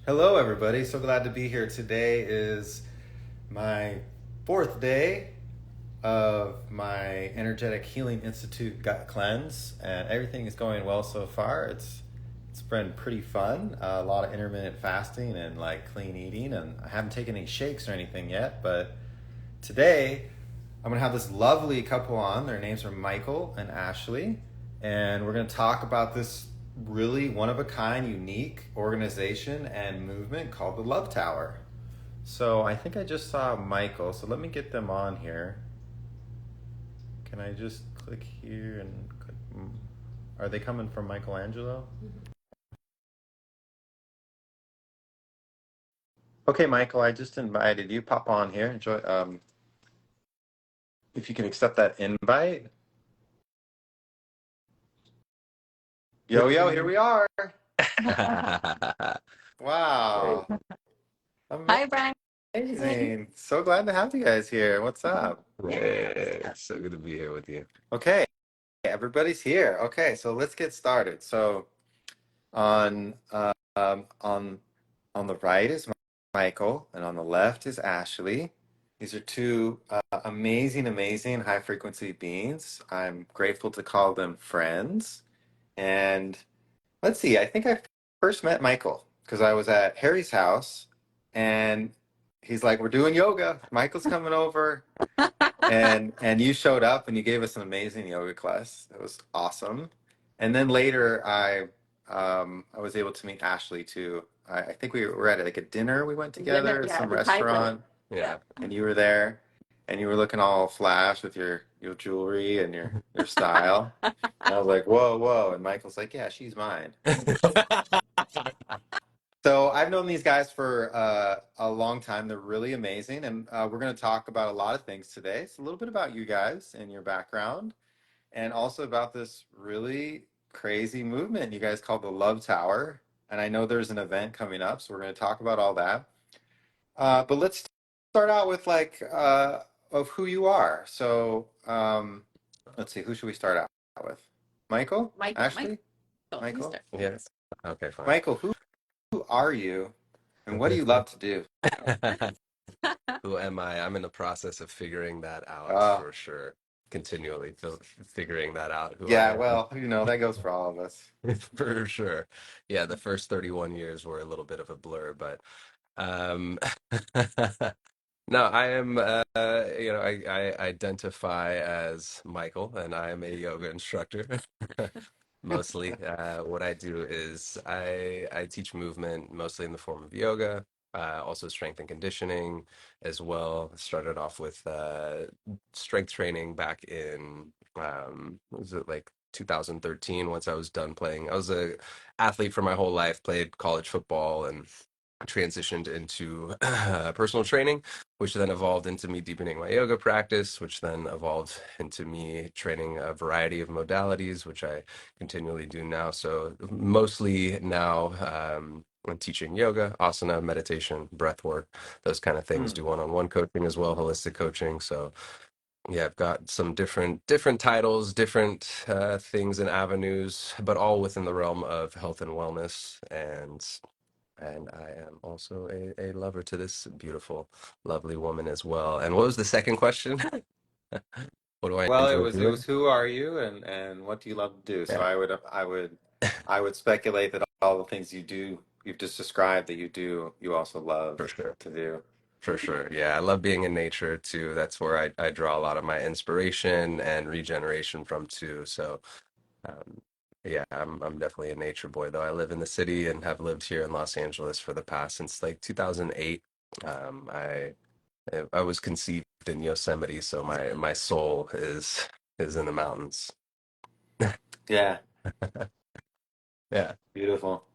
Hello, everybody. So glad to be here. Today is my fourth day of my Energetic Healing Institute gut cleanse, and everything is going well so far. It's been pretty fun. A lot of intermittent fasting and like clean eating, and I haven't taken any shakes or anything yet. But today, I'm gonna have this lovely couple on. Their names are Mychal and Ashley, and we're gonna talk about this really one of a kind, unique organization and movement called the Love Tower. So I think I just saw Mychal. So let me get them on here. Can I just click here and click? Are they coming from Michelangelo? Okay, Mychal, I just invited you. Pop on here. Enjoy. If you can accept that invite. Yo, yo, here we are. Great. Wow. Hi, Brian. Amazing. So glad to have you guys here. What's up? Yeah, so good to be here with you. Okay, everybody's here. Okay, so let's get started. So on um, on on the right is Mychal, and on the left is Ashley. These are two amazing high frequency beings. I'm grateful to call them friends. And let's see, I think I first met Mychal because I was at Harry's house, and he's like, "We're doing yoga. Mychal's coming over." And you showed up and you gave us an amazing yoga class. It was awesome. And then later I was able to meet Ashley too. I think we were at like a dinner we went Dinner, together at yeah, some the Thai place. restaurant, Yeah. Yeah. and you were there and you were looking all flash with your jewelry and your style. And I was like, whoa, whoa. And Michael's like, yeah, she's mine. So I've known these guys for a long time. They're really amazing, and we're going to talk about a lot of things today. It's a little bit about you guys and your background, and also about this really crazy movement you guys call the Love Tower. And I know there's an event coming up, so we're going to talk about all that. But let's start out with like of who you are. So let's see, who should we start out with? Mychal, Michael, Ashley, you Mychal, start. Yes. Okay, fine. Mychal. Who are you, and what do you love to do? Who am I? I'm in the process of figuring that out Uh, for sure. Continually figuring that out, who yeah, I well, that goes for all of us. am. For sure. Yeah, the first 31 years were a little bit of a blur, but um no, I am I identify as Mychal and I am a yoga instructor. Mostly, what I do is I teach movement mostly in the form of yoga, also strength and conditioning as well. Started off with strength training back in what was it like 2013 once I was done playing. I was a athlete for my whole life, played college football and transitioned into personal training, which then evolved into me deepening my yoga practice, which then evolved into me training a variety of modalities, which I continually do now. So mostly now I'm teaching yoga, asana, meditation, breath work, those kind of things. Hmm. Do one-on-one coaching as well, holistic coaching. So yeah, I've got some different titles, different things and avenues, but all within the realm of health and wellness. And I am also a lover to this beautiful, lovely woman as well. And what was the second question? What do I Well, it enjoy was it doing? was who are you, and what do you love to do? So Yeah, I would speculate that all the things you've just described that you do, you also love for sure. to do. For sure. Yeah, I love being in nature too. That's where I draw a lot of my inspiration and regeneration from too. So, um, yeah, I'm definitely a nature boy, though I live in the city and have lived here in Los Angeles for the past since like 2008. Um, I I was conceived in Yosemite, so my soul is in the mountains. Yeah, Yeah. beautiful.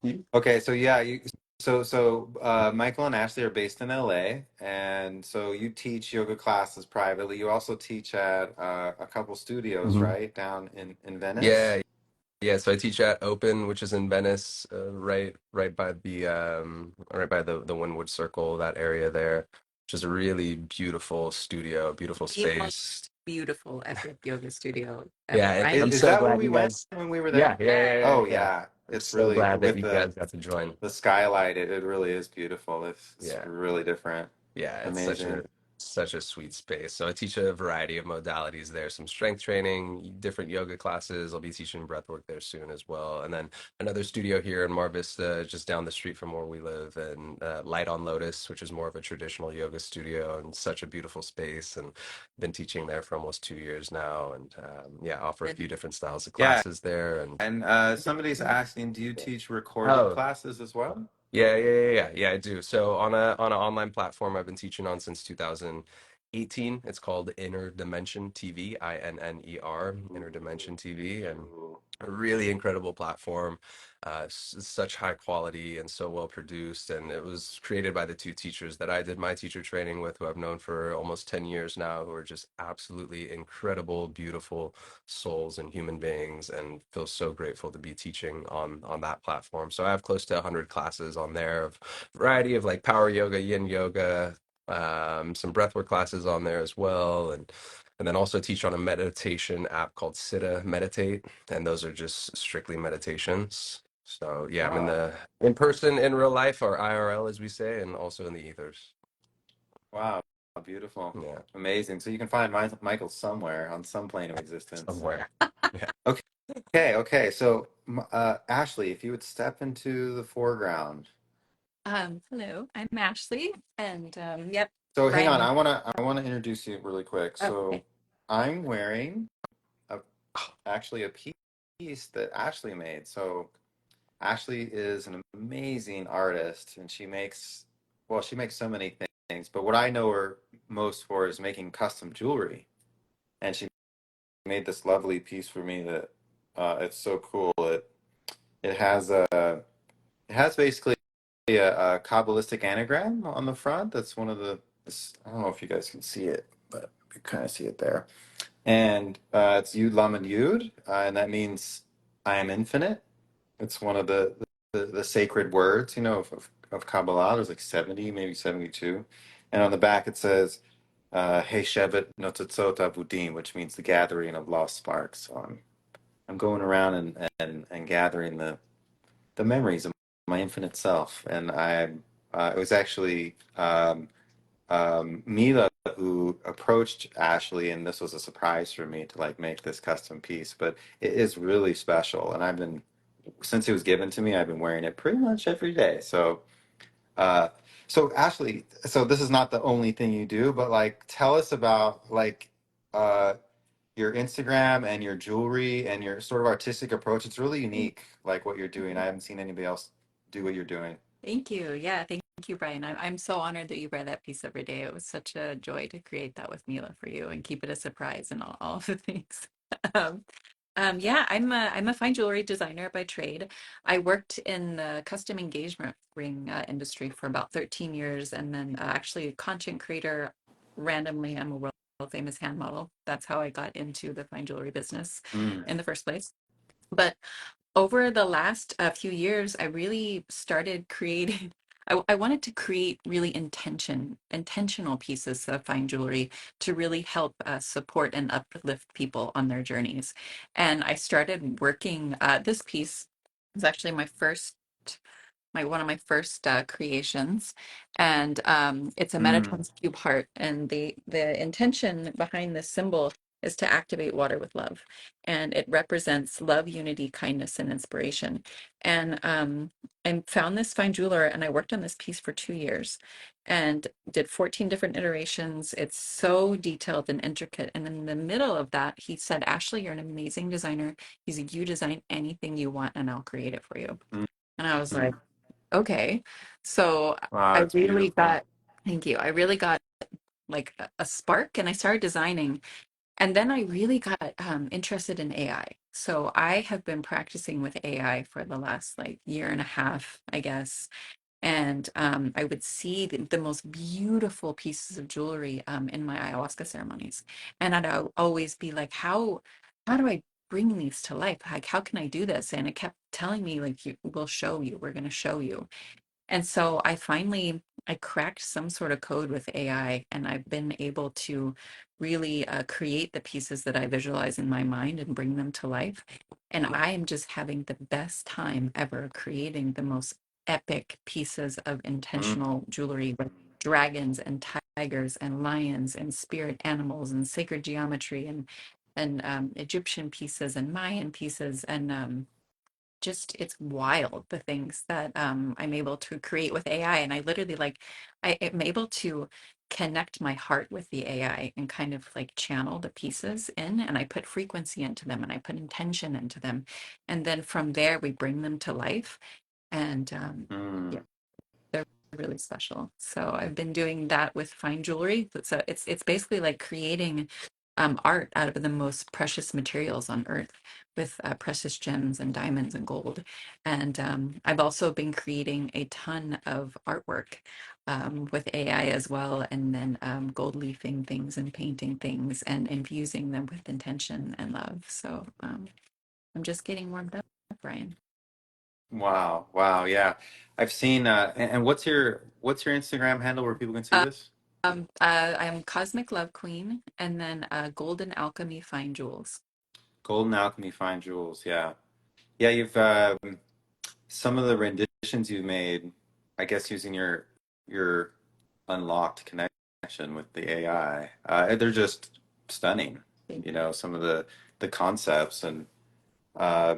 You- Okay, so yeah, Michael and Ashley are based in LA, and so you teach yoga classes privately. You also teach at a couple studios, Mhm. right, down in Venice? Yeah, yeah. So I teach at Open, which is in Venice, right by the right by the Wynwood Circle, that area there, which is a really beautiful studio, beautiful Beautiful. space. beautiful epic yoga studio Yeah, ever. and I I'm Is so that where glad we you went guys. when we were Yeah, there? yeah, yeah, yeah, Oh yeah. yeah, I'm it's so really glad that with you guys got to join. the skylight. It really is beautiful. It's Yeah. really different. Yeah, it's Amazing. such a sweet space. So I teach a variety of modalities there, some strength training, different yoga classes. I'll be teaching breathwork there soon as well. And then another studio here in Mar Vista, just down the street from where we live, and Light on Lotus, which is more of a traditional yoga studio and such a beautiful space. And been teaching there for almost 2 years now. And yeah, offer a few different styles of Yeah, classes there. And and somebody's asking, do you teach recorded oh, classes as well? yeah, I do. So on an online platform I've been teaching on since 2018. It's called Inner Dimension TV, INNER, Inner Dimension TV, and Ooh. a really incredible platform, such high quality and so well produced. And it was created by the two teachers that I did my teacher training with, who I've known for almost 10 years now, who are just absolutely incredible, beautiful souls and human beings, and feel so grateful to be teaching on that platform. So I have close to 100 classes on there, of variety of like power yoga, yin yoga, some breathwork classes on there as well, and then also teach on a meditation app called Siddha Meditate, and those are just strictly meditations. So yeah, I'm Wow. in person, in real life, or IRL as we say, and also in the ethers. Wow. Beautiful. Yeah, Amazing. So you can find Michael somewhere on some plane of existence. somewhere. Yeah. Okay. Okay. So, Ashley, if you would step into the foreground. hello, I'm Ashley, and yep, So hang on, Brian. I wanna introduce you really quick. Oh, okay. So I'm wearing a actually a piece that Ashley made. So Ashley is an amazing artist, and she makes so many things. But what I know her most for is making custom jewelry. And she made this lovely piece for me that it's so cool. It has it has basically a Kabbalistic anagram on the front. That's one of I don't know if you guys can see it, but you kind of see it there. And it's Yud Lamed Yud, and that means I am infinite. It's one of the sacred words, of Kabbalah. There's like 70, maybe 72. And on the back it says, Hey Shevet Notzotzot Avudim, which means the gathering of lost sparks. So I'm going around and gathering the memories of my infinite self. And it was actually Mila who approached Ashley, and this was a surprise for me to like make this custom piece. But it is really special, and since it was given to me, I've been wearing it pretty much every day. Uh, so Ashley, so this is not the only thing you do, but like, tell us about like uh, your Instagram and your jewelry and your sort of artistic approach. It's really unique, like what you're doing. I haven't seen anybody else do what you're doing. Thank you. Yeah, thank you, Brian. I'm so honored that you wear that piece every day. It was such a joy to create that with Mila for you and keep it a surprise and all of the things. Um, yeah, I'm a fine jewelry designer by trade. I worked in the custom engagement ring industry for about 13 years, and then actually a content creator. Randomly, I'm a world famous hand model. That's how I got into the fine jewelry business Mm. in the first place. But over the last few years, I really started creating. I wanted to create really intentional pieces of fine jewelry to really help support and uplift people on their journeys. And I started working. This piece was actually one of my first creations, and it's a Mm. Metatron's cube heart, and the intention behind this symbol is to activate water with love, and it represents love, unity, kindness, and inspiration. And I found this fine jeweler, and I worked on this piece for 2 years and did 14 different iterations. It's so detailed and intricate, and in the middle of that he said, Ashley, you're an amazing designer. He's like, you design anything you want and I'll create it for you. Mm. And I was like, Mm. okay. So Wow, I that's really beautiful. got, thank you. I really got like a spark, and I started designing. And then I really got interested in AI. So I have been practicing with AI for the last like year and a half, I guess. And I would see the most beautiful pieces of jewelry in my ayahuasca ceremonies. And always be like, how do I bring these to life? Like, how can I do this? And it kept telling me, like, we'll show you, we're going to show you. And so I finally I cracked some sort of code with AI, and I've been able to really create the pieces that I visualize in my mind and bring them to life. And I am just having the best time ever creating the most epic pieces of Mm. intentional jewelry with dragons and tigers and lions and spirit animals and sacred geometry and Egyptian pieces and Mayan pieces and just it's wild the things that I'm able to create with AI. And I literally like I am able to connect my heart with the AI and kind of like channel the pieces in, and I put frequency into them and I put intention into them, and then from there we bring them to life. And Mm. yeah, they're really special. So I've been doing that with fine jewelry. So it's basically like creating art out of the most precious materials on earth with precious gems and diamonds and gold. And I've also been creating a ton of artwork with AI as well, and then gold leafing things and painting things and infusing them with intention and love. So I'm just getting warmed up, Brian. Wow, wow, yeah. I've seen and what's your Instagram handle where people can see Uh, this? I'm Cosmic Love Queen, and then Golden Alchemy Fine Jewels. Golden Alchemy Fine Jewels, yeah. Yeah, you've some of the renditions you made, I guess using your unlocked connection with the AI, they're just stunning. You know, some of the concepts and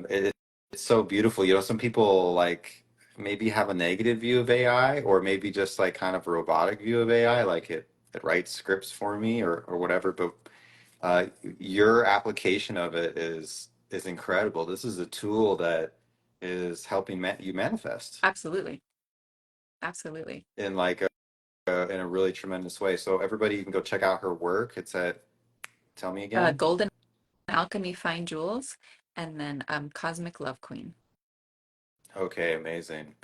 it's so beautiful. You know, some people like maybe have a negative view of AI or maybe just like kind of a robotic view of AI, like it writes scripts for me or whatever. But uh, your application of it is incredible. This is a tool that is helping you manifest Absolutely. Absolutely. in like in a really tremendous way. So everybody, you can go check out her work. It's at tell me again. Golden Alchemy Fine Jewels, and then Cosmic Love Queen. Okay, amazing.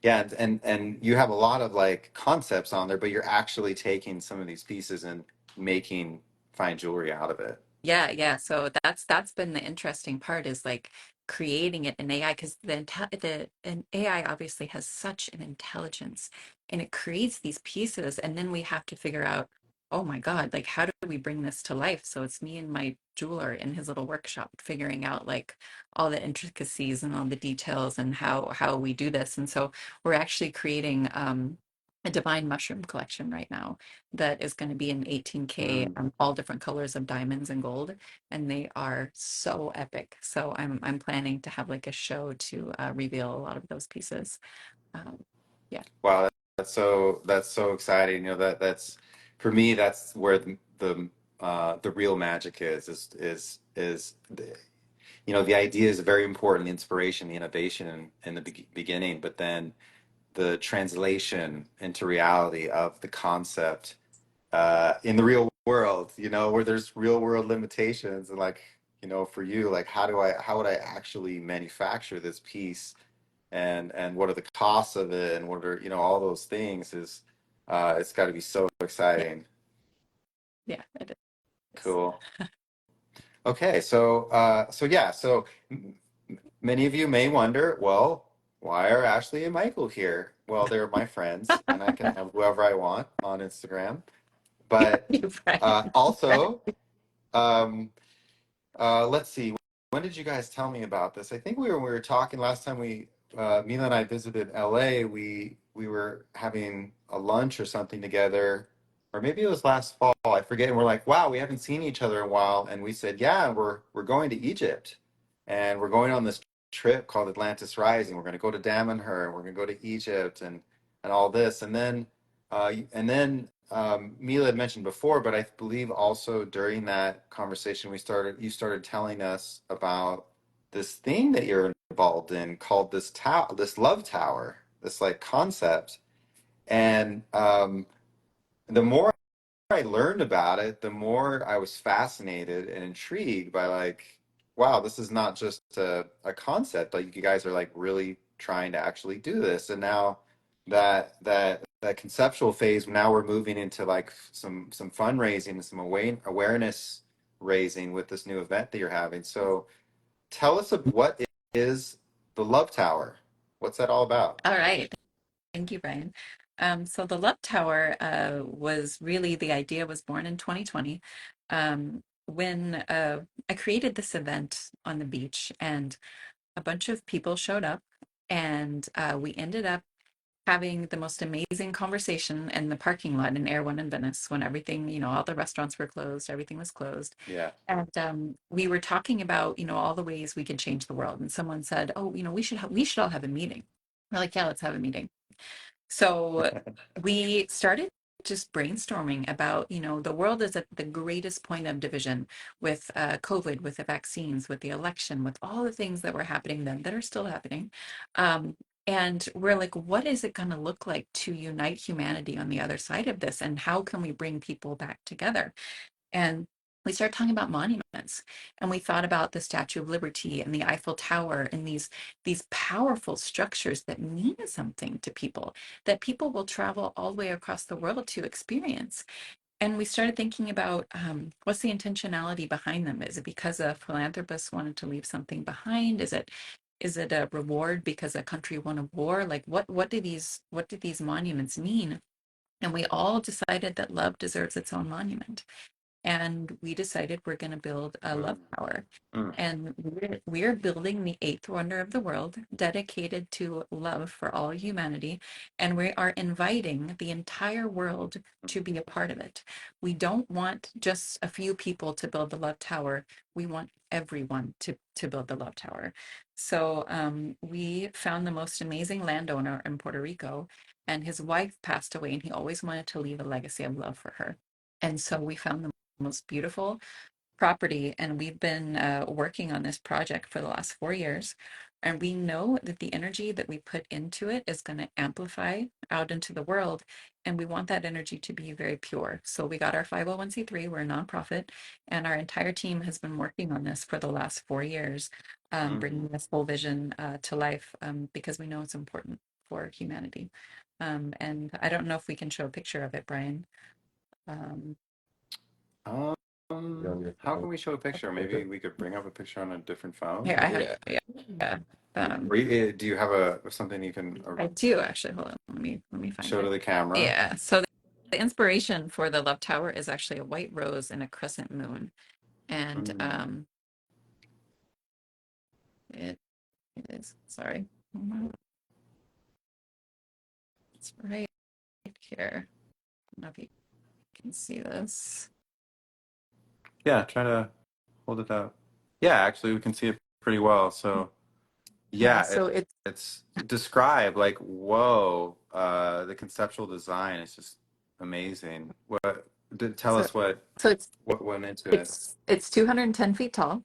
Yeah, and you have a lot of like concepts on there, but you're actually taking some of these pieces and making fine jewelry out of it. Yeah, yeah. So that's been the interesting part is like creating it in AI, because the an AI obviously has such an intelligence, and it creates these pieces, and then we have to figure out, oh my God, like how do we bring this to life? So it's me and my jeweler in his little workshop figuring out like all the intricacies and all the details and how we do this. And so we're actually creating a divine mushroom collection right now that is going to be in 18K, Mm. all different colors of diamonds and gold, and they are so epic. So I'm planning to have like a show to reveal a lot of those pieces. Um, yeah, Wow, that's so exciting. You know that's for me that's where the real magic is you know the idea is very important, the inspiration, the innovation in the beginning, but then the translation into reality of the concept in the real world, you know, where there's real world limitations and like, you know, for you, like how would I actually manufacture this piece and what are the costs of it and what are, you know, all those things is it's got to be so yeah, exciting. yeah, it is. Cool. Okay, so so yeah, so many of you may wonder, well, why are Ashley and Mychal here? Well, they're my friends and I can have whoever I want on Instagram. But You, Brian. also, um, let's see. When did you guys tell me about this? I think we were talking last time Mila and I visited LA. We were having a lunch or something together, or maybe it was last fall. I forget. And we're like, wow, we haven't seen each other in a while. And we said, yeah, we're going to Egypt, and we're going on this trip called Atlantis Rising. We're going to go to Damanhur, and we're going to go to Egypt, and all this. And then Mila had mentioned before, but I believe also during that conversation you started telling us about this thing that you're involved in called this love tower, this like concept. And the more I learned about it, the more I was fascinated and intrigued by like, wow, this is not just a concept, like you guys are like really trying to actually do this. And now that conceptual phase, now we're moving into like some fundraising and some awareness raising with this new event that you're having. So tell us of what is the Love Tower? What's that all about? All right. Thank you, Brian. So the Love Tower was really the idea was born in 2020 when I created this event on the beach, and a bunch of people showed up, and we ended up having the most amazing conversation in the parking lot in Air One in Venice when everything, all the restaurants were closed, everything was closed. Yeah. And we were talking about, all the ways we could change the world. And someone said, "Oh, we should all have a meeting." We're like, "Yeah, let's have a meeting." So we started just brainstorming about, the world is at the greatest point of division with COVID, with the vaccines, with the election, with all the things that were happening then that are still happening. Um, and we're like, what is it going to look like to unite humanity on the other side of this? And how can we bring people back together? And we started talking about monuments, and we thought about the Statue of Liberty and the Eiffel Tower and these powerful structures that mean something to people, that people will travel all the way across the world to experience. And we started thinking about what's the intentionality behind them? Is it because a philanthropist wanted to leave something behind? Is it a reward because a country won a war? Like what do these monuments mean? And we all decided that love deserves its own monument, and we decided we're going to build a love Mm, tower. mm, And we're building the eighth wonder of the world, dedicated to love for all humanity. And we are inviting the entire world mm, to be a part of it. We don't want just a few people to build the love tower. We want everyone to build the love tower. So we found the most amazing landowner in Puerto Rico, and his wife passed away, and he always wanted to leave a legacy of love for her. And so we found the most beautiful property, and we've been working on this project for the last 4 years. And we know that the energy that we put into it is going to amplify out into the world, and we want that energy to be very pure. So we got our 501(c)(3, we're a nonprofit, and our entire team has been working on this for the last 4 years, mm. bringing this whole vision to life, because we know it's important for humanity. And I don't know if we can show a picture of it, Brian. Um, On your How phone. can we show a picture? Maybe we could bring up a picture on a different phone. Here, I have, Yeah. yeah, yeah. Or do you have something you can I do actually. Hold on, let me find show to it. the camera? Yeah. So the inspiration for the Love Tower is actually a white rose and a crescent moon, and Mm. it is. Sorry, it's right here. I don't know if you can see this. Yeah, try to hold it up. Yeah, actually, we can see it pretty well. So, Yeah. yeah, So it's it's describe like whoa, the conceptual design is just amazing. Tell so us so it's what went into it. it's 210 feet tall.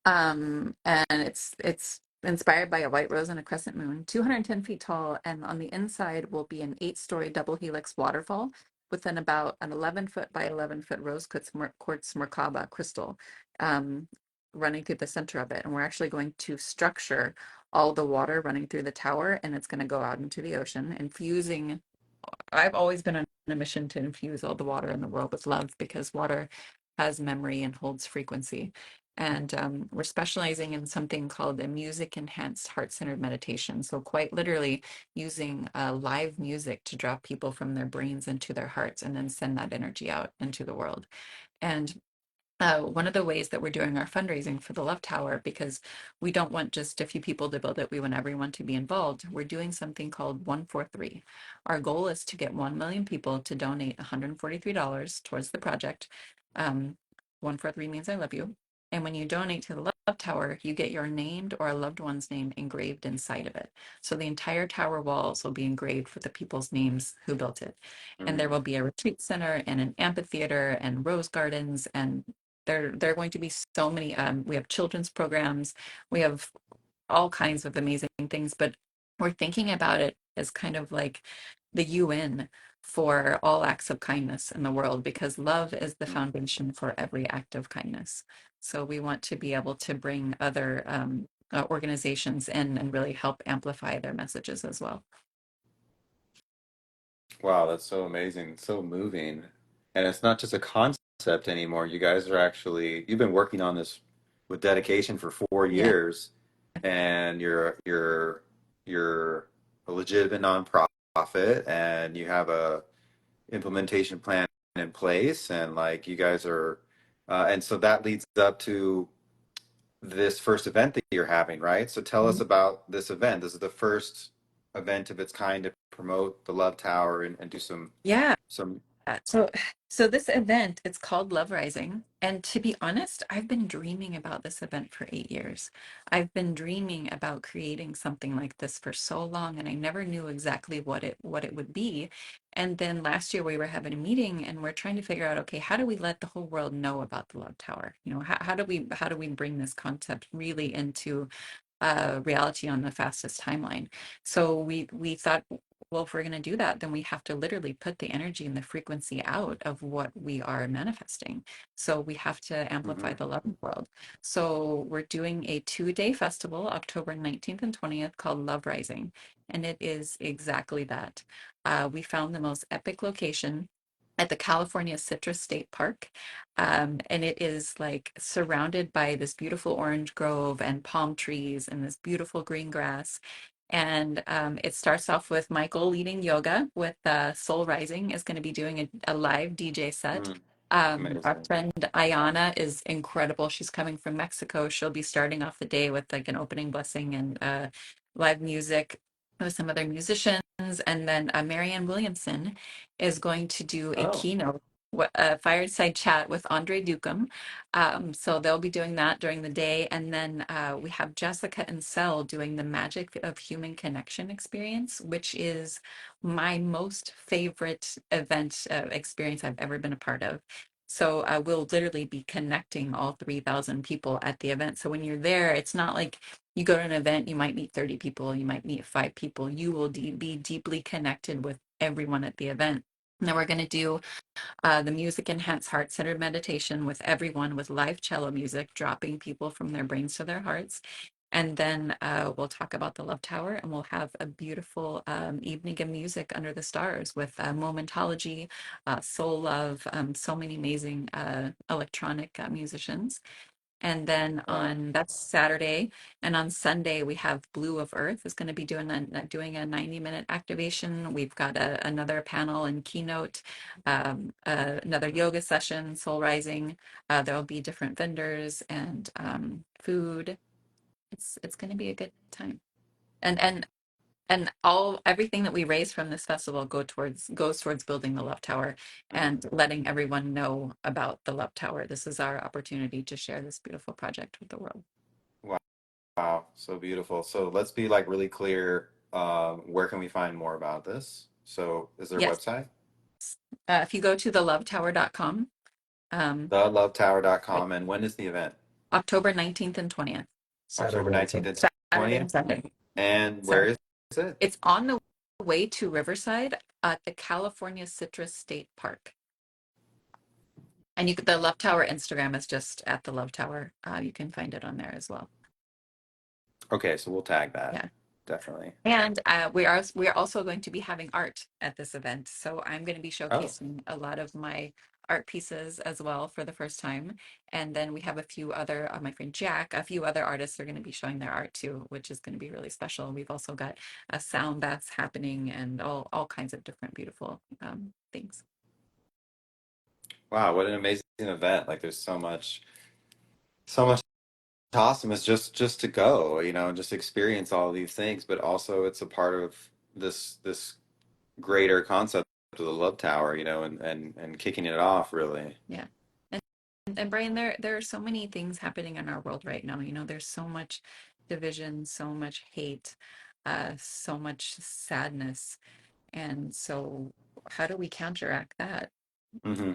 And it's inspired by a white rose and a crescent moon, 210 feet tall, and on the inside will be an 8-story double helix waterfall within about an 11-foot by 11-foot rose quartz Merkaba crystal, um, running through the center of it. And we're actually going to structure all the water running through the tower, and it's going to go out into the ocean, infusing. I've always been on a mission to infuse all the water in the world with love, because water has memory and holds frequency. And we're specializing in something called a music enhanced heart centered meditation. So, quite literally, using live music to drop people from their brains into their hearts and then send that energy out into the world. And one of the ways that we're doing our fundraising for the Love Tower, because we don't want just a few people to build it, we want everyone to be involved. We're doing something called 143. Our goal is to get 1 million people to donate $143 towards the project. Um, 143 means I love you. And when you donate to the Love Tower, you get your named or a loved one's name engraved inside of it. So the entire tower walls will be engraved with the people's names who built it. And there Mm. will be a retreat center and an amphitheater and rose gardens, and there are going to be so many. We have children's programs, we have all kinds of amazing things, but we're thinking about it as kind of like the UN for all acts of kindness in the world, because love is the Mm. foundation for every act of kindness. So we want to be able to bring other organizations in and really help amplify their messages as well. Wow, that's so amazing, so moving. And it's not just a concept anymore. You guys are actually, you've been working on this with dedication for four Yeah. years, and you're a legitimate nonprofit. nonprofit and you have a implementation plan in place, and like you guys are, and so that leads up to this first event that you're having, right? So tell us about this event. This is the first event of its kind to promote the Love Tower and do Yeah. some. So this event, it's called Love Rising. And to be honest, I've been dreaming about this event for 8 years. I've been dreaming about creating something like this for so long, and I never knew exactly what it would be. And then last year we were having a meeting and we're trying to figure out, okay, how do we let the whole world know about the Love Tower? How do we bring this concept really into reality on the fastest timeline? So we thought, well, if we're going to do that, then we have to literally put the energy and the frequency out of what we are manifesting. So we have to amplify Mhm. the love world. So we're doing a 2-day festival, October 19th and 20th, called Love Rising. And it is exactly that. We found the most epic location at the California Citrus State Park. And it is like surrounded by this beautiful orange grove and palm trees and this beautiful green grass. And it starts off with Mychal leading yoga with Soul Rising is going to be doing a live DJ set. Mm, Our amazing. friend Ayana is incredible. She's coming from Mexico. She'll be starting off the day with like an opening blessing and live music with some other musicians. And then Marianne Williamson is going to do a Oh, keynote, a fireside chat with Andre Ducum. So they'll be doing that during the day. And then we have Jessica and Sel doing the Magic of Human Connection experience, which is my most favorite event experience I've ever been a part of. So we'll literally be connecting all 3,000 people at the event. So when you're there, it's not like you go to an event, you might meet 30 people, you might meet 5 people. You will be deeply connected with everyone at the event. And then we're going to do the music enhanced heart centered meditation with everyone with live cello music, dropping people from their brains to their hearts. And then we'll talk about the Love Tower, and we'll have a beautiful evening of music under the stars with Momentology, Soul Love, so many amazing electronic musicians. And then wow. on that's Saturday, and on Sunday we have Blue of Earth is going to be doing a 90-minute activation. We've got another panel and keynote, another yoga session, Soul Rising. There will be different vendors and food. It's going to be a good time. And everything that we raise from this festival goes towards building the Love Tower Mm, and letting everyone know about the Love Tower. This is our opportunity to share this beautiful project with the world. wow. Wow, so beautiful. So let's be like really clear. Where can we find more about this? So is there a Yes. website? If you go to thelovetower.com, um, TheLoveTower.com. And when is the event? October 19th and 20th, October Saturday and 19th Sunday. and Saturday 20th. and Sunday. And where Sorry. is it? It's on the way to Riverside at the California Citrus State Park. And the Love Tower Instagram is just at the Love Tower. You can find it on there as well. Okay, so we'll tag that. Yeah. Definitely. And we are also going to be having art at this event. So I'm going to be Oh, showcasing a lot of my art pieces as well for the first time. And then we have a few other, my friend Jack, a few other artists are going to be showing their art too, which is going to be really special. We've also got a sound baths happening and all kinds of different beautiful things. wow, what an amazing event. Like there's so much awesome. It's just to go, and just experience all these things, but also it's a part of this greater concept of the Love Tower, and kicking it off really. Yeah. And and Brian, there are so many things happening in our world right now. There's so much division, so much hate, so much sadness. And so, how do we counteract that? Hmm.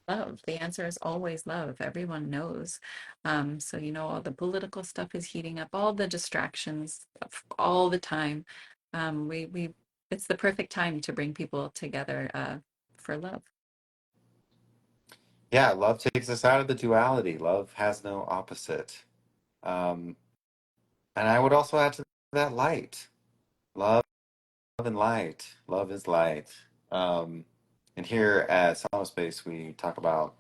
Love. The answer is always love. Everyone knows. So, all the political stuff is heating up, all the distractions all the time. We it's the perfect time to bring people together for love. Yeah, love takes us out of the duality. Love has no opposite. Um, and I would also add to that light. Love and light. Love is light. Um, and here at Silent Space, we talk about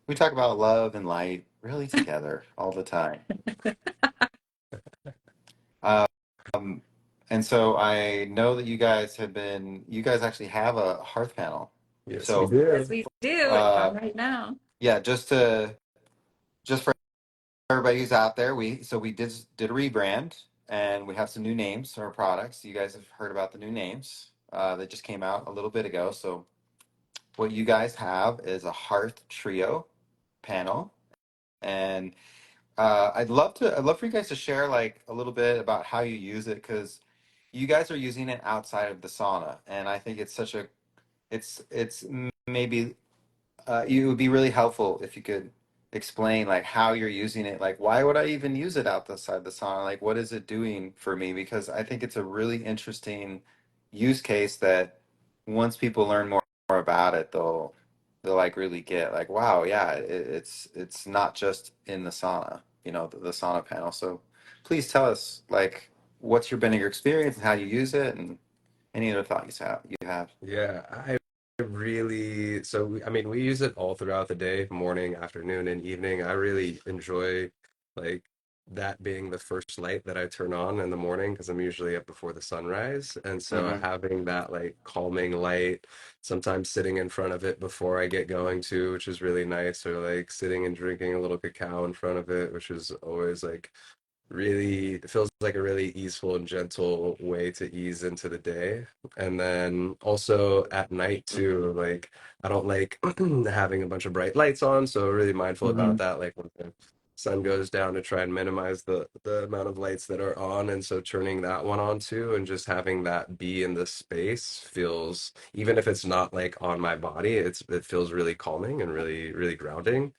love and light really together all the time. Um, And so I know that you guys actually have a hearth panel. Yes, we So, Yes, do. we do. It's uh, on right now. yeah, just for everybody who's out there, we did a rebrand and we have some new names for our products. You guys have heard about the new names. That just came out a little bit ago. So what you guys have is a Hearth Trio panel, and I'd love for you guys to share like a little bit about how you use it because you guys are using it outside of the sauna, and I think it's such a it's maybe it would be really helpful if you could explain like how you're using it. Like, why would I even use it outside the sauna? Like, what is it doing for me? Because I think it's a really interesting use case that once people learn more about it, they'll like really get like, wow, yeah, it's not just in the sauna, the sauna panel. So please tell us like what's been your experience and how you use it and any other thoughts you have. Yeah, I really, I mean, we use it all throughout the day, morning, afternoon, and evening. I really enjoy like that being the first light that I turn on in the morning because I'm usually up before the sunrise. And so Mm-hmm. having that like calming light, sometimes sitting in front of it before I get going to, which is really nice, or like sitting and drinking a little cacao in front of it, which is always like really it feels like a really easeful and gentle way to ease into the day. And then also at night too, like I don't like having a bunch of bright lights on, so really mindful Mm-hmm. about that, like when the sun goes down to try and minimize the amount of lights that are on, and so turning that one on too and just having that be in the space feels, even if it's not like on my body, it feels really calming and really grounding,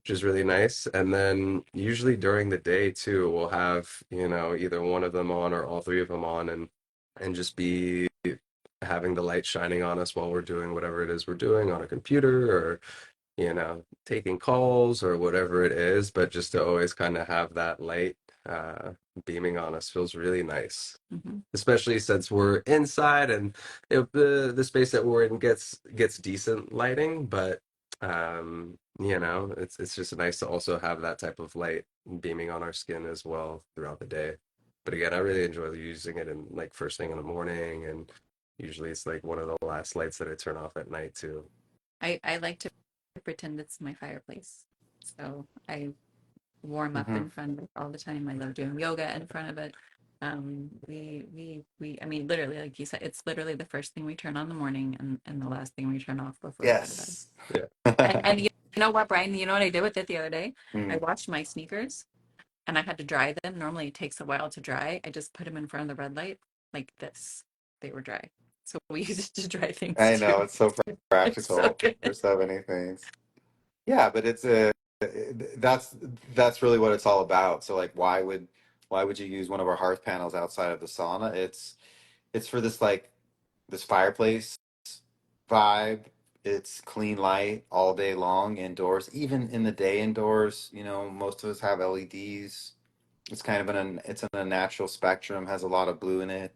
which is really nice. And then usually during the day too, we'll have, either one of them on or all three of them on, and just be having the light shining on us while we're doing whatever it is we're doing on a computer, or taking calls or whatever it is. But just to always kind of have that light uh beaming on us feels really nice, Hmm. especially since we're inside, and the space that we're in gets decent lighting. But it's just nice to also have that type of light beaming on our skin as well throughout the day. But again, I really enjoy using it in like first thing in the morning, and usually it's like one of the last lights that I turn off at night too. I like to pretend it's my fireplace. So I warm up Mm-hmm. in front of it all the time. I love doing yoga in front of it. I mean, literally, like you said, it's literally the first thing we turn on in the morning and the last thing we turn off before we go to bed. Yes. Yeah. And you know what, Brian? You know what I did with it the other day? I Mm. washed my sneakers and I had to dry them. Normally, it takes a while to dry. I just put them in front of the red light like this. They were dry. So we use it to dry things I know too. it's so It's so practical good. for so many things. Yeah, but that's that's really what it's all about. So like why would you use one of our hearth panels outside of the sauna? It's for this like this fireplace vibe. It's clean light all day long indoors, even in the day indoors. Most of us have LEDs. It's kind of it's in a natural spectrum, has a lot of blue in it.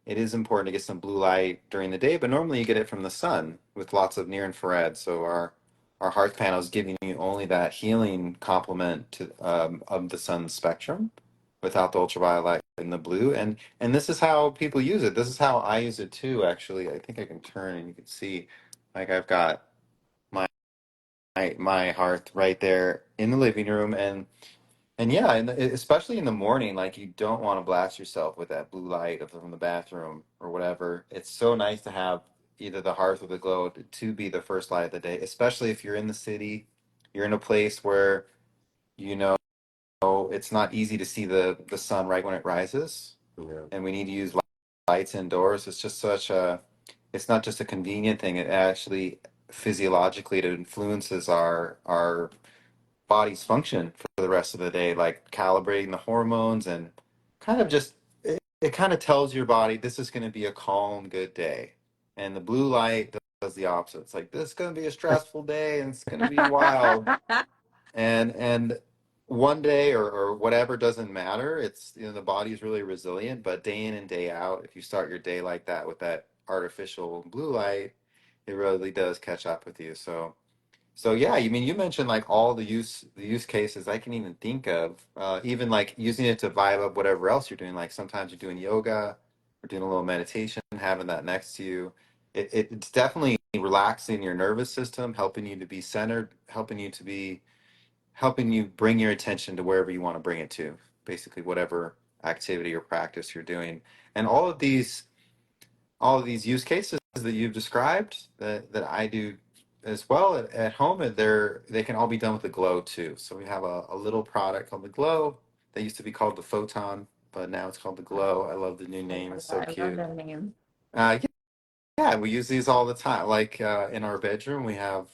It is important to get some blue light during the day, but normally you get it from the sun with lots of near infrared. So our hearth panel is giving you only that healing complement of the sun spectrum without the ultraviolet and the blue. And this is how people use it. This is how I use it too, actually. I think I can turn and you can see like I've got my my hearth right there in the living room, and yeah, especially in the morning, like you don't want to blast yourself with that blue light from the bathroom or whatever. It's so nice to have either the hearth or the glow to be the first light of the day, especially if you're in the city, you're in a place where you know it's not easy to see the sun right when it rises, Yeah. and we need to use lights indoors. It's not just a convenient thing. It actually physiologically it influences our body's function for the rest of the day, like calibrating the hormones and kind of just it kind of tells your body this is going to be a calm, good day. And the blue light does the opposite. It's like this is going to be a stressful day and it's going to be wild. And one day or whatever doesn't matter. It's the body's really resilient, but day in and day out, if you start your day like that with that artificial blue light, it really does catch up with you. So yeah, you mean you mentioned like all the use cases I can even think of, even like using it to vibe up whatever else you're doing. Like sometimes you're doing yoga, or doing a little meditation, having that next to you, it's definitely relaxing your nervous system, helping you to be centered, helping you bring your attention to wherever you want to bring it to, basically whatever activity or practice you're doing. And all of these use cases that you've described that I do as well at home, and they can all be done with the glow too. So we have a little product called the glow that used to be called the photon, but now it's called the glow. I love the new name. It's so I love cute. that name. Yeah, yeah, we use these all the time. Like in our bedroom, we have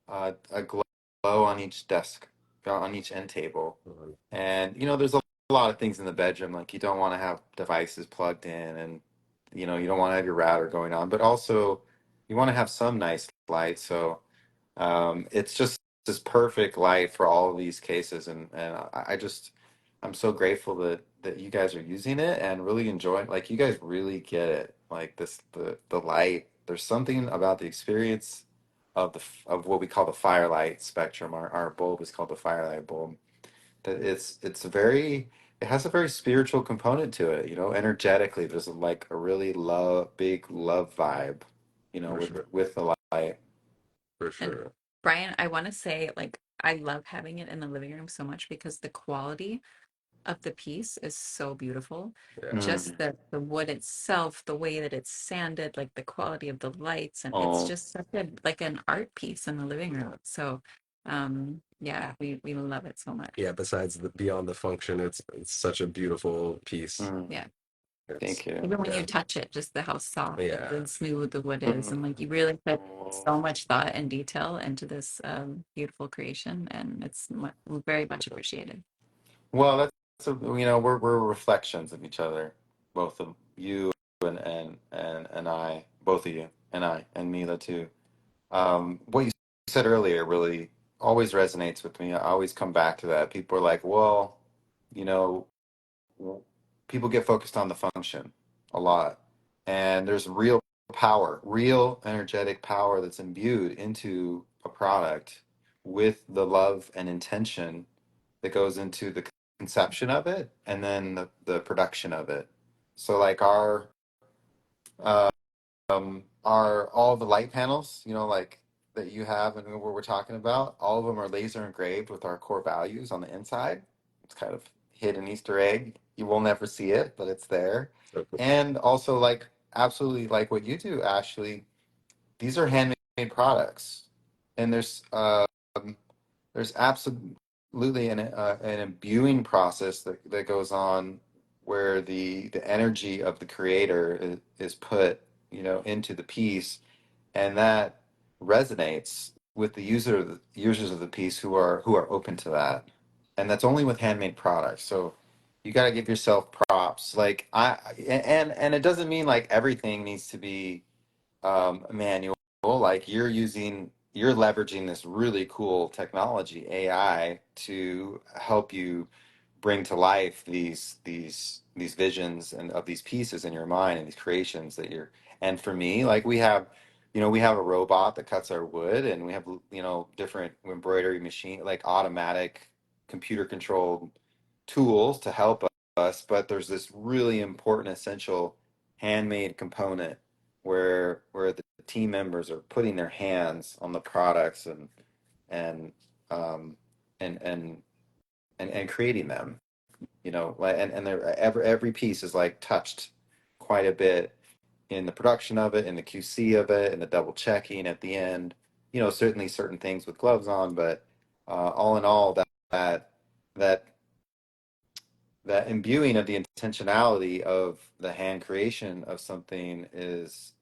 a glow on each desk, on each end table. And there's a lot of things in the bedroom, like you don't want to have devices plugged in, and you don't want to have your router going on, but also you want to have some nice light. So it's just this perfect light for all of these cases, and I'm so grateful that you guys are using it and really enjoying. Like you guys really get it. Like the light. There's something about the experience of what we call the firelight spectrum. Our bulb is called the firelight bulb. That it's a very it has a very spiritual component to it. Energetically, there's like a really big love vibe. For sure. With the light. For And sure. Brian, I want to say, like, I love having it in the living room so much because the quality of the piece is so beautiful. Yeah. Just Mm. the wood itself, the way that it's sanded, like the quality of the lights, and it's Oh. just such a like an art piece in the living room. So, yeah, we love it so much. Yeah, besides the beyond the function, it's such a beautiful piece. Mm. Yeah. It's Thank you. Even when yeah. you touch it, just the how soft Yeah. and smooth the wood is, Mm. and like you really put Oh. so much thought and detail into this beautiful creation, and it's very much appreciated. Well, we're reflections of each other, both of you and I, both of you and I and Mila too. What you said earlier really always resonates with me. I always come back to that. People are like, well, you know, people get focused on the function a lot, and there's real energetic power that's imbued into a product with the love and intention that goes into the conception of it and then the production of it. So like uh, are all the light panels, like that you have and what we're talking about, all of them are laser engraved with our core values on the inside. It's kind of hidden Easter egg. You will never see it, but it's there. So cool. And also, like, absolutely like what you do, Ashley, these are handmade products. And there's absolutely an imbuing process that goes on where the energy of the creator is put, into the piece, and that resonates with the users of the piece who are open to that, and that's only with handmade products. So you got to give yourself props. Like and it doesn't mean like everything needs to be manual. Like you're leveraging this really cool technology, AI, to help you bring to life these visions and of these pieces in your mind and these creations that you're. And for me, like we have a robot that cuts our wood, and we have different embroidery machine, like automatic computer controlled tools to help us. But there's this really important essential handmade component where the team members are putting their hands on the products and um and and and creating them, like, and every piece is like touched quite a bit in the production of it, in the QC of it, and the double checking at the end. Certainly certain things with gloves on, but all in all, that that imbuing of the intentionality of the hand creation of something is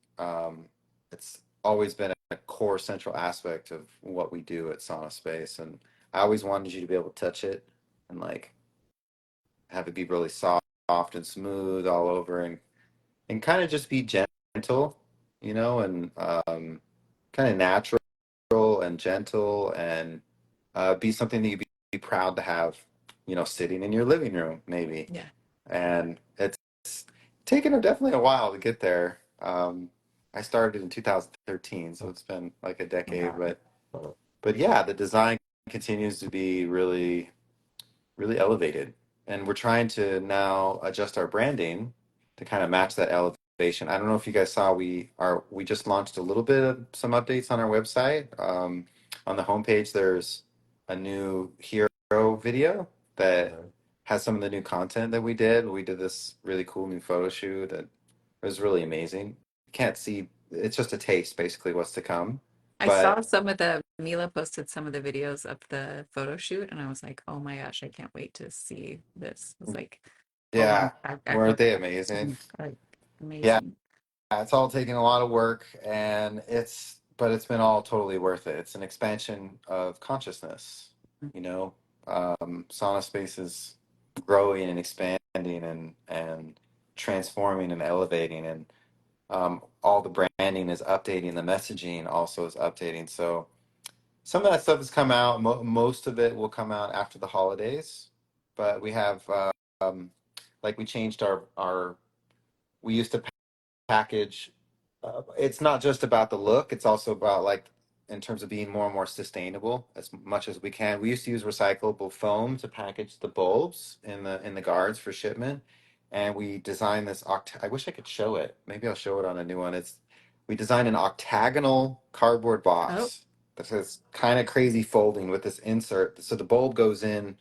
it's always been a core central aspect of what we do at Sauna Space. And I always wanted you to be able to touch it and like have it be really soft and smooth all over, and kind of just be gentle, and kind of natural and gentle, and be something that you'd be proud to have, sitting in your living room, maybe. Yeah. And it's taken definitely a while to get there. I started in 2013, so it's been like a decade, Wow. but yeah, the design continues to be really, really elevated. And we're trying to now adjust our branding to kind of match that elevation. I don't know if you guys saw, we just launched a little bit of some updates on our website. On the homepage, there's a new hero video that has some of the new content that we did. We did this really cool new photo shoot that was really amazing. You can't see, it's just a taste, basically, what's to come. I saw But some of the Mila posted some of the videos of the photo shoot, and I was like, oh my gosh, I can't wait to see this. It was like full on yeah, weren't they amazing? like Yeah, amazing. it's all taken a lot of work, and but it's been all totally worth it. It's an expansion of consciousness, you know. Sauna space is growing and expanding and transforming and elevating, and all the branding is updating, the messaging also is updating. So some of that stuff has come out. Most of it will come out after the holidays, but we have like we changed our we used to package. It's not just about the look; it's also about like in terms of being more and more sustainable as much as we can. We used to use recyclable foam to package the bulbs in the guards for shipment, and we designed this I wish I could show it. Maybe I'll show it on a new one. It's We designed an octagonal cardboard Oh, box that says kind of crazy folding with this insert. So the bulb goes in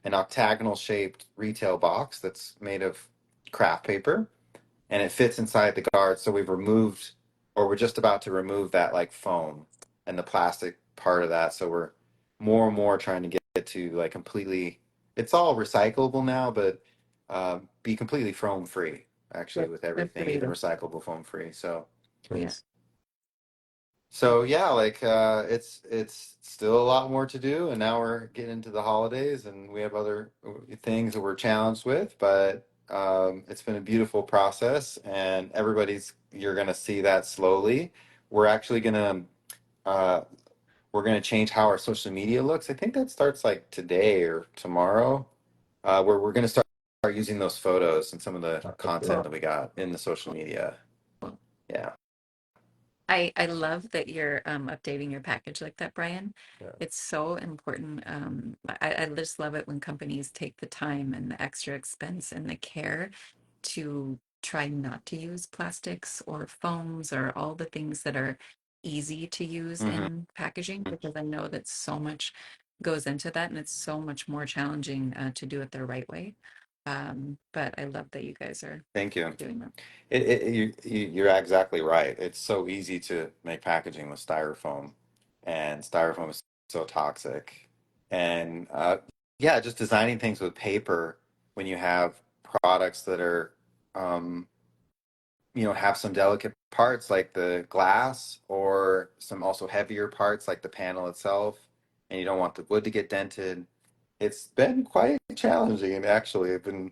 an octagonal shaped retail box that's made of craft paper, and it fits inside the guard. So we've removed, or we're just about to remove that like foam and the plastic part of that. So we're more and more trying to get to like completely. It's all recyclable now, but be completely foam free. Actually, good, with good for everything, even you. recyclable foam free. So Yeah. Nice. so yeah, like it's still a lot more to do, and now we're getting into the holidays, and we have other things that we're challenged with. But it's been a beautiful process, and you're gonna see that slowly. We're actually gonna uh, we're gonna change how our social media looks. I think that starts like today or tomorrow, where we're gonna start using those photos and some of the content Cool. that we got in the social media. Cool. Yeah, I love that you're updating your package like that, Brian. Yeah. It's so important. I just love it when companies take the time and the extra expense and the care to try not to use plastics or foams or all the things that are easy to use hmm in packaging, because I know that so much goes into that and it's so much more challenging to do it the right way. But I love that you guys are Thank you. doing that. You're exactly right. It's so easy to make packaging with styrofoam, and styrofoam is so toxic. And yeah, just designing things with paper when you have products that are, um, have some delicate parts like the glass, or some also heavier parts like the panel itself, and you don't want the wood to get dented. It's been quite challenging, and actually, I've been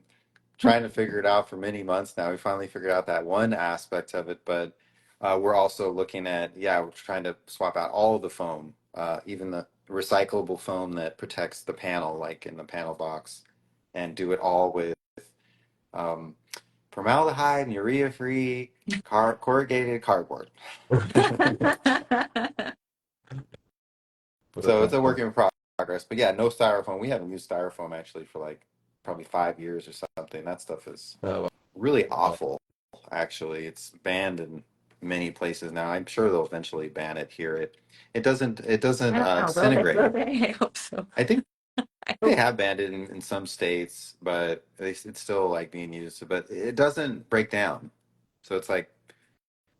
trying to figure it out for many months now. We finally figured out that one aspect of it, but we're also looking at, yeah, we're trying to swap out all of the foam, even the recyclable foam that protects the panel, like in the panel box, and do it all with um, formaldehyde and urea-free corrugated cardboard. What a So it's tough a work one. in progress. But yeah, no styrofoam. We haven't used styrofoam actually for like probably 5 years or something. That stuff is Oh, really well. awful, actually. It's banned in many places now. I'm sure they'll eventually ban it here. It doesn't I don't know. Will they? Will disintegrate. they? I hope so. I think I they hope. have banned it in some states, but it's still like being used. But it doesn't break down. So it's like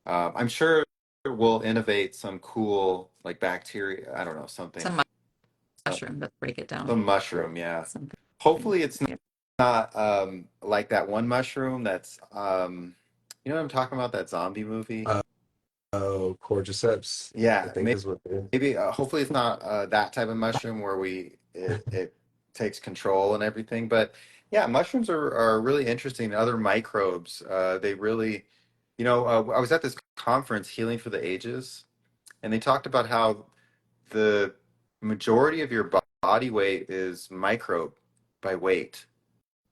I'm sure we'll innovate some cool like bacteria. I don't know, something. Some Some, mushroom, let's break it down. some mushroom, yeah. Something. Hopefully it's Yeah. not like that one mushroom that's you know what I'm talking about, that zombie movie. Uh, oh, Cordyceps, I Yeah, think is what it is. maybe hopefully it's not that type of mushroom where it takes control and everything. But yeah, mushrooms are really interesting. Other microbes, they really, I was at this conference, Healing for the Ages, and they talked about how the majority of your body weight is microbe by weight.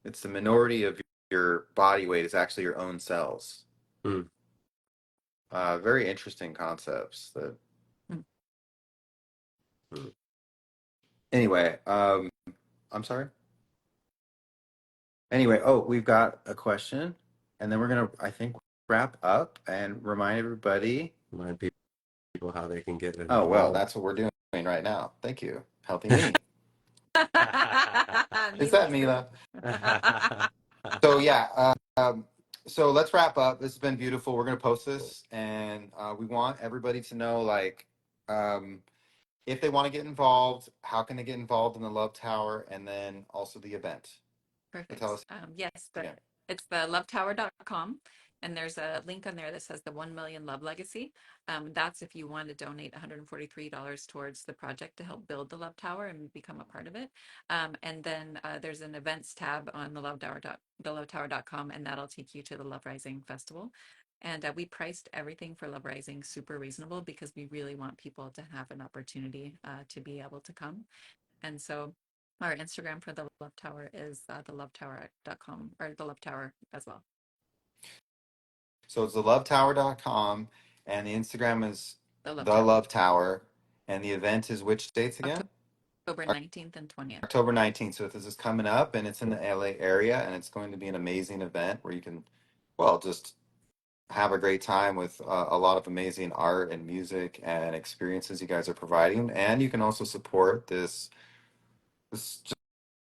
It's the minority of your body weight is actually your own cells. Hmm. Very interesting concepts. That Mm. Hmm. anyway. I'm sorry. Anyway, oh, we've got a question. and then we're gonna, I think, wrap up and remind everybody. Remind people how they can get Oh well, involved. that's what we're doing right now. Thank you, helping me. Is Mila that too. Mila? So yeah, so let's wrap up. This has been beautiful. We're gonna post this, and we want everybody to know, like, um, if they want to get involved, how can they get involved in the Love Tower, and then also the event. So Perfect. tell us Yes, again. it's the lovetower.com. And there's a link on there that says the 1 million love legacy. That's if you want to donate $143 towards the project to help build the Love Tower and become a part of it. And then there's an events tab on thelovetower.com, and that'll take you to the Love Rising Festival. And we priced everything for Love Rising super reasonable because we really want people to have an opportunity to be able to come. And so our Instagram for the Love Tower is thelovetower.com, or the Love Tower as well. So it's thelovetower.com, and the Instagram is The Love the Tower. Love Tower, and the event is which dates again? October 19th and 20th. October 19th. So this is coming up, and it's in the LA area, and it's going to be an amazing event where you can, well, just have a great time with a lot of amazing art and music and experiences you guys are providing, and you can also support this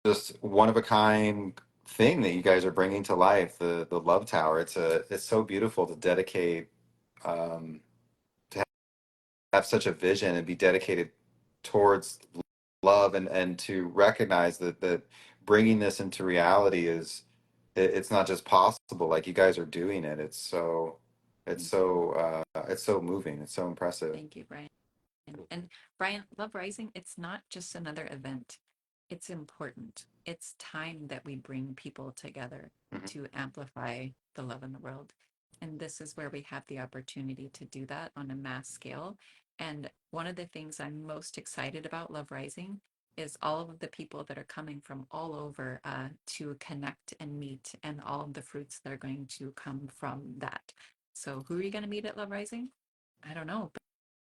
just one of a kind thing that you guys are bringing to life, the Love Tower. It's so beautiful to dedicate, um, to have such a vision and be dedicated towards love, and to recognize that bringing this into reality is, it's not just possible, like you guys are doing it. It's so moving, it's so impressive. Thank you, Brian. And Brian, Love Rising, it's not just another event. It's important. It's time that we bring people together Mhm. to amplify the love in the world. And this is where we have the opportunity to do that on a mass scale. And one of the things I'm most excited about Love Rising is all of the people that are coming from all over to connect and meet, and all of the fruits that are going to come from that. So, who are you going to meet at Love Rising? I don't know,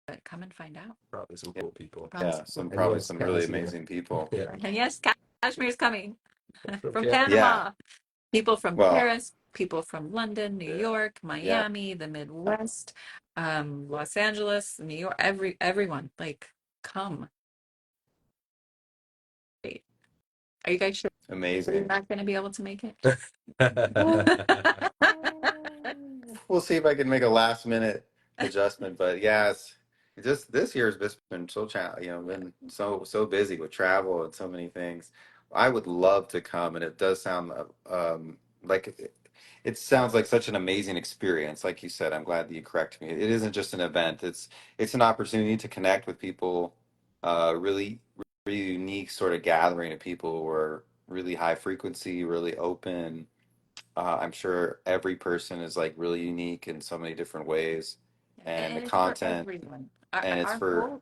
but come and find out. Probably some cool people. Promise. Yeah, some And probably yes, some really Casimir. amazing people. Yeah. And yes, Kashmir's coming From from Canada. Yeah, Panama. People from well, Paris, people from London, New Yeah. York, yeah, Miami, the Midwest, Los Angeles, New York, everyone. Like, come. Wait, are you guys sure you're amazing. not going to be able to make it? We'll see if I can make a last minute adjustment, but yeah, it's just this year's just been so been so busy with travel and so many things. I would love to come, and it does sound like it sounds like such an amazing experience. Like you said, I'm glad that you correct me. It isn't just an event; it's an opportunity to connect with people. Really, really unique sort of gathering of people who are really high frequency, really open. I'm sure every person is like really unique in so many different ways, and the And it's for content, everyone. and it's for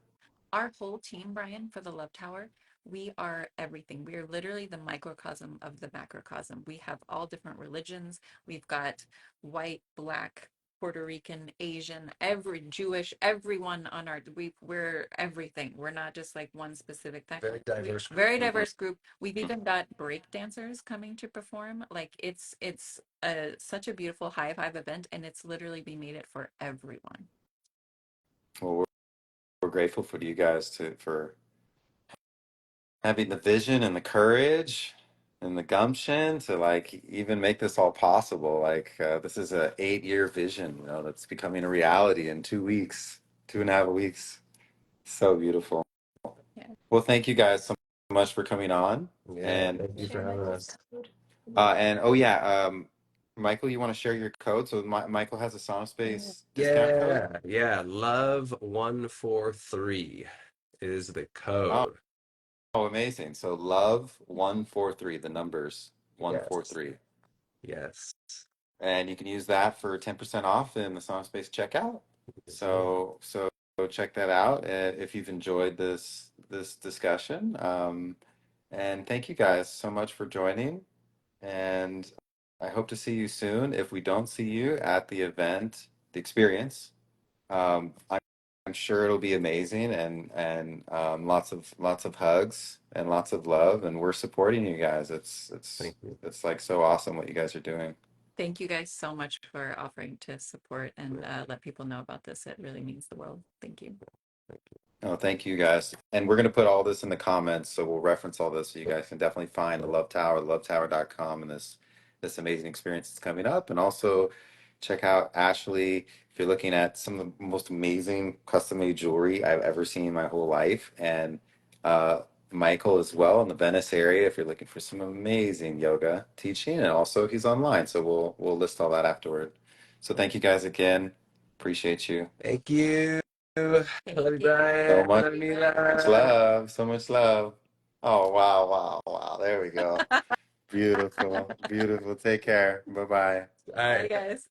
Our whole team, Brian, for the Love Tower, we are everything. We are literally the microcosm of the macrocosm. We have all different religions. We've got white, black, Puerto Rican, Asian, every Jewish, everyone on we're everything. We're not just like one specific thing. Very diverse group. Very Mhm. diverse group. We've even got break dancers coming to perform. Like it's such a beautiful high five event, and it's literally we made it for everyone. well, we're grateful for you guys for having the vision and the courage and the gumption to like even make this all possible. Like this is a 8-year vision, that's becoming a reality in 2 weeks, 2.5 weeks. So beautiful. Yeah. Well, thank you guys so much for coming on. Yeah, And thank you for having us. oh yeah, Mychal, you want to share your code? So Mychal has a Sauna Space discount code. Yeah. Love 143 is the Oh, code. oh, amazing. So love 143, the numbers Yes. 143. Yes. And you can use that for 10% off in the Sauna Space checkout. Yes, ma'am. So check that out if you've enjoyed this discussion. And thank you guys so much for joining. And I hope to see you soon. If we don't see you at the event, the experience, I'm sure it'll be amazing, and lots of hugs and lots of love, and we're supporting you guys. It's Thank you. it's like so awesome what you guys are doing. Thank you guys so much for offering to support and let people know about this. It really means the world. Thank you. Oh, thank you guys. And we're going to put all this in the comments, so we'll reference all this so you guys can definitely find the Love Tower, lovetower.com, and this amazing experience that's coming up. And also check out Ashley if you're looking at some of the most amazing custom-made jewelry I've ever seen in my whole life. And uh, Mychal as well in the Venice area if you're looking for some amazing yoga teaching. And also he's online, so we'll list all that afterward. So thank you guys again. Appreciate you. Thank you. Love you, You. So Brian. much. Love you, Much Mila. love, so much love. Oh, wow, wow, wow. There we go. Beautiful, beautiful. Take care. Bye bye. All Bye, right. guys.